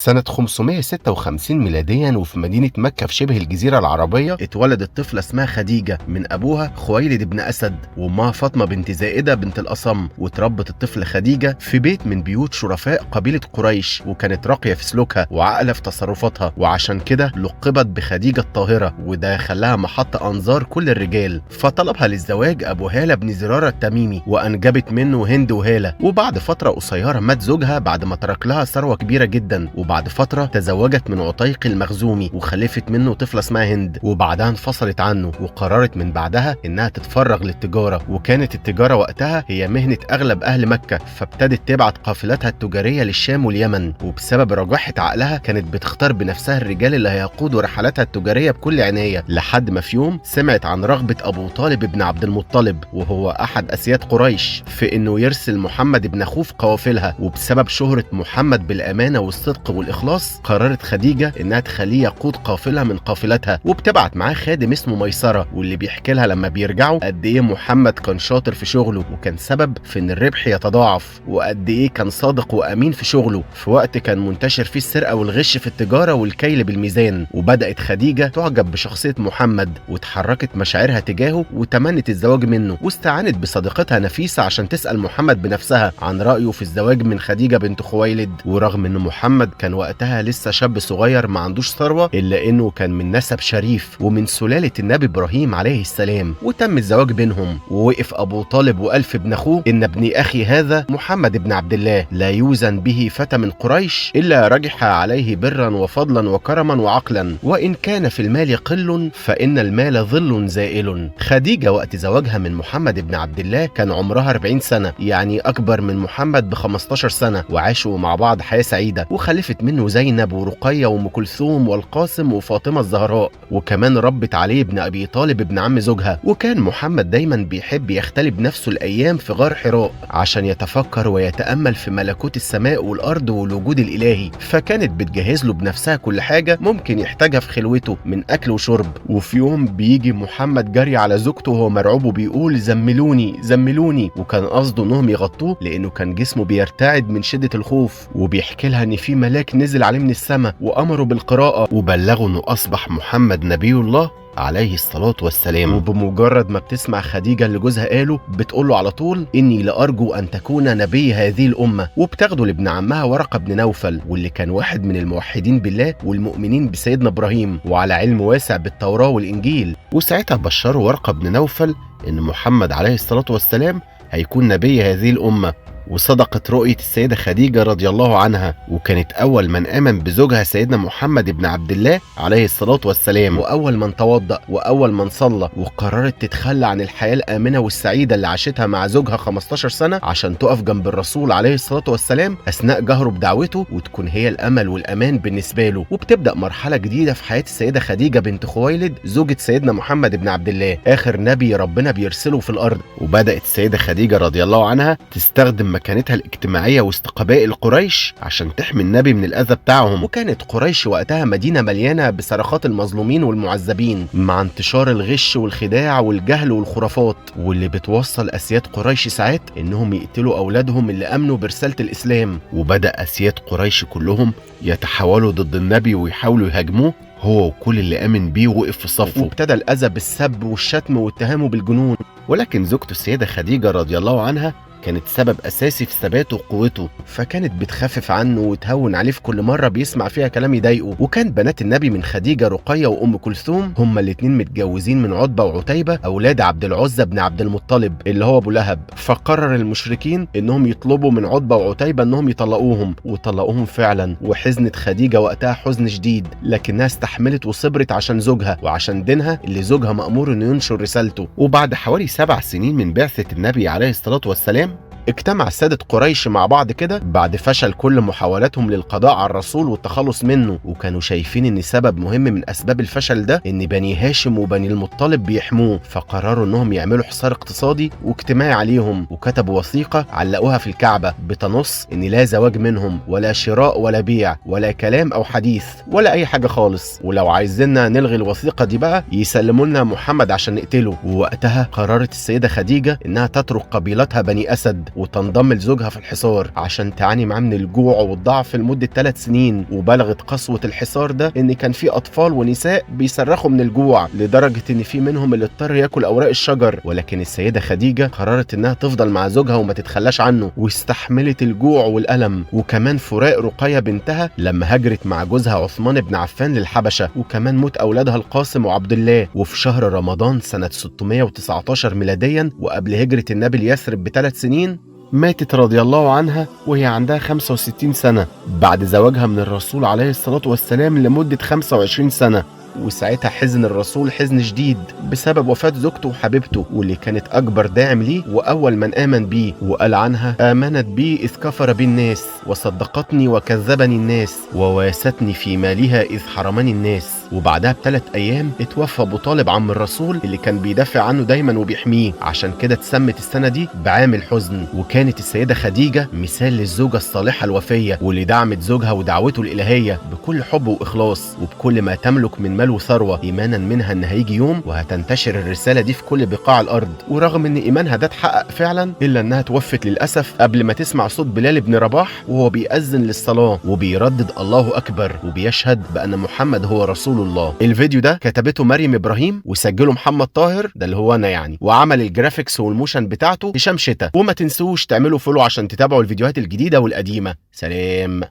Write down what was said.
سنة 556 ميلاديا وفي مدينة مكة في شبه الجزيرة العربية اتولدت طفلة اسمها خديجة من أبوها خويلد بن أسد وأمها فاطمة بنت زائدة بنت الأصم. وتربت الطفلة خديجة في بيت من بيوت شرفاء قبيلة قريش، وكانت راقية في سلوكها وعاقلة في تصرفاتها، وعشان كده لقبت بخديجة الطاهرة، وده خلاها محط أنظار كل الرجال. فطلبها للزواج أبو هالة بن زرارة التميمي، وأنجبت منه هند وهالة. وبعد فترة قصيرة مات زوجها بعد ما ترك لها ثروة كبيرة جدا. وبعد فترة تزوجت من عتيق المخزومي وخلفت منه طفلة اسمها هند، وبعدها انفصلت عنه وقررت من بعدها انها تتفرغ للتجارة. وكانت التجارة وقتها هي مهنة اغلب اهل مكة، فابتدت تبعت قافلاتها التجارية للشام واليمن. وبسبب رجاحة عقلها كانت بتختار بنفسها الرجال اللي هيقودوا رحلاتها التجارية بكل عناية، لحد ما في يوم سمعت عن رغبة ابو طالب بن عبد المطلب، وهو احد اسياد قريش، في انه يرسل محمد بن اخوه في قوافلها. وبسبب شهرة محمد بالامانة والصدق والاخلاص قررت خديجة انها تخليه يقود قافلة من قافلتها، وبتبعت معاه خادم اسمه ميسرة، واللي بيحكي لها لما بيرجعوا قد ايه محمد كان شاطر في شغله وكان سبب في ان الربح يتضاعف، وقد ايه كان صادق وامين في شغله في وقت كان منتشر فيه السرقة والغش في التجارة والكيل بالميزان. وبدأت خديجة تعجب بشخصية محمد، وتحركت مشاعرها تجاهه وتمنت الزواج منه، واستعانت بصديقتها نفيسة عشان تسأل محمد بنفسها عن رأيه في الزواج من خديجة بنت خويلد. ورغم ان محمد كان وقتها لسه شاب صغير ما عندوش ثروة، إلا إنه كان من نسب شريف ومن سلالة النبي إبراهيم عليه السلام، وتم الزواج بينهم. ووقف أبو طالب وقال في ابن أخوه: إن ابني أخي هذا محمد بن عبد الله لا يوزن به فتى من قريش إلا رجح عليه برا وفضلا وكرما وعقلا، وإن كان في المال قل فإن المال ظل زائل. خديجة وقت زواجها من محمد بن عبد الله كان عمرها 40 سنة، يعني أكبر من محمد ب 15 سنة، وعاشوا مع بعض حياة سعيدة، وخلفت منه زينب ورقية وأم كلثوم والقاسم وفاطمة الزهراء، وكمان ربت علي بن أبي طالب ابن عم زوجها. وكان محمد دايما بيحب يختلي بنفسه الأيام في غار حراء عشان يتفكر ويتأمل في ملكوت السماء والأرض والوجود الإلهي، فكانت بتجهز له بنفسها كل حاجة ممكن يحتاجها في خلوته من أكل وشرب. وفي يوم بيجي محمد جري على زوجته وهو مرعوب وبيقول: زملوني زملوني، وكان قصده انهم يغطوه لانه كان جسمه بيرتعد من شدة الخوف. وبيحكي لها ان في ملاك نزل عليه من السماء وامره بالقراءة، وبلغوا انه اصبح محمد نبي الله عليه الصلاة والسلام. وبمجرد ما بتسمع خديجة اللي جوزها قاله بتقوله على طول: إني لأرجو أن تكون نبي هذه الأمة. وبتاخده لابن عمها ورقة بن نوفل، واللي كان واحد من الموحدين بالله والمؤمنين بسيدنا إبراهيم وعلى علم واسع بالتوراة والإنجيل. وساعتها بشروا ورقة بن نوفل إن محمد عليه الصلاة والسلام هيكون نبي هذه الأمة. وصدقت رؤية السيدة خديجة رضي الله عنها، وكانت أول من آمن بزوجها سيدنا محمد بن عبد الله عليه الصلاة والسلام، وأول من توضأ وأول من صلى. وقررت تتخلى عن الحياة الآمنة والسعيدة اللي عاشتها مع زوجها 15 سنة عشان تقف جنب الرسول عليه الصلاة والسلام أثناء جهره بدعوته، وتكون هي الأمل والأمان بالنسبة له. وبتبدأ مرحلة جديدة في حياة السيدة خديجة بنت خويلد زوجة سيدنا محمد بن عبد الله، آخر نبي ربنا بيرسله في الأرض. وبدأت السيدة خديجة رضي الله عنها تستخدم مكانتها الاجتماعية وسط قبائل قريش عشان تحمي النبي من الأذى بتاعهم. وكانت قريش وقتها مدينة مليانة بصرخات المظلومين والمعذبين، مع انتشار الغش والخداع والجهل والخرافات، واللي بتوصل أسياد قريش ساعات إنهم يقتلوا أولادهم اللي آمنوا برسالة الإسلام. وبدأ أسياد قريش كلهم يتحولوا ضد النبي ويحاولوا يهاجموه هو وكل اللي آمن بيه ووقف في صفه. وابتدى الأذى بالسب والشتم واتهامه بالجنون. ولكن زوجته السيدة خديجة رضي الله عنها كانت سبب أساسي في ثباته وقوته، فكانت بتخفف عنه وتهون عليه في كل مرة بيسمع فيها كلام يضايقه. وكان بنات النبي من خديجة رقية وأم كلثوم هما الاتنين متجوزين من عتبة وعتيبة أولاد عبد العزة بن عبد المطلب اللي هو أبو لهب. فقرر المشركين إنهم يطلبوا من عتبة وعتيبة إنهم يطلقوهم، وطلقوهم فعلا. وحزنت خديجة وقتها حزن شديد، لكنها استحملت وصبرت عشان زوجها وعشان دينها اللي زوجها مأمور إنه ينشر رسالته. وبعد حوالي 7 سنين من بعثة النبي عليه الصلاة والسلام اجتمع سادة قريش مع بعض كده بعد فشل كل محاولاتهم للقضاء على الرسول والتخلص منه، وكانوا شايفين ان سبب مهم من اسباب الفشل ده ان بني هاشم وبني المطلب بيحموه. فقرروا انهم يعملوا حصار اقتصادي واجتماعي عليهم، وكتبوا وثيقة علقوها في الكعبة بتنص ان لا زواج منهم ولا شراء ولا بيع ولا كلام او حديث ولا اي حاجة خالص، ولو عايزيننا نلغي الوثيقة دي بقى يسلموا لنا محمد عشان نقتله. ووقتها قررت السيدة خديجة انها تترك قبيلتها بني اسد وتنضم لزوجها في الحصار عشان تعاني معاه من الجوع والضعف لمدة 3 سنين. وبلغت قسوة الحصار ده ان كان في اطفال ونساء بيصرخوا من الجوع لدرجة ان في منهم اللي اضطر ياكل اوراق الشجر، ولكن السيدة خديجة قررت انها تفضل مع زوجها وما تتخلاش عنه، واستحملت الجوع والألم وكمان فراق رقية بنتها لما هاجرت مع جوزها عثمان بن عفان للحبشة، وكمان موت اولادها القاسم وعبد الله. وفي شهر رمضان سنة 619 ميلاديا وقبل هجرة النبي ليثرب ب3 سنين ماتت رضي الله عنها وهي عندها 65 سنة بعد زواجها من الرسول عليه الصلاة والسلام لمدة 25 سنة. وساعتها حزن الرسول حزن شديد بسبب وفاة زوجته وحبيبته واللي كانت أكبر داعم ليه وأول من آمن بيه، وقال عنها: آمنت بي إذ كفر بي الناس، وصدقتني وكذبني الناس، وواستني في مالها إذ حرمني الناس. وبعدها ب3 أيام اتوفى أبو طالب عم الرسول اللي كان بيدافع عنه دايما وبيحميه، عشان كده اتسمت السنة دي بعام الحزن. وكانت السيدة خديجة مثال للزوجة الصالحة الوفية واللي دعمت زوجها ودعوته الإلهية بكل حب وإخلاص وبكل ما تملك من مال وثروة، إيمانا منها إن هيجي يوم وهتنتشر الرسالة دي في كل بقاع الأرض. ورغم إن إيمانها ده اتحقق فعلا إلا إنها توفت للأسف قبل ما تسمع صوت بلال بن رباح وهو بيأذن للصلاة وبيردد الله أكبر وبيشهد بأن محمد هو رسول الله. الفيديو ده كتبته مريم إبراهيم وسجله محمد طاهر، ده اللي هو أنا يعني، وعمل الجرافيكس والموشن بتاعته هشام شتا. وما تنسوش تعملوا فولو عشان تتابعوا الفيديوهات الجديدة والقديمة. سلام.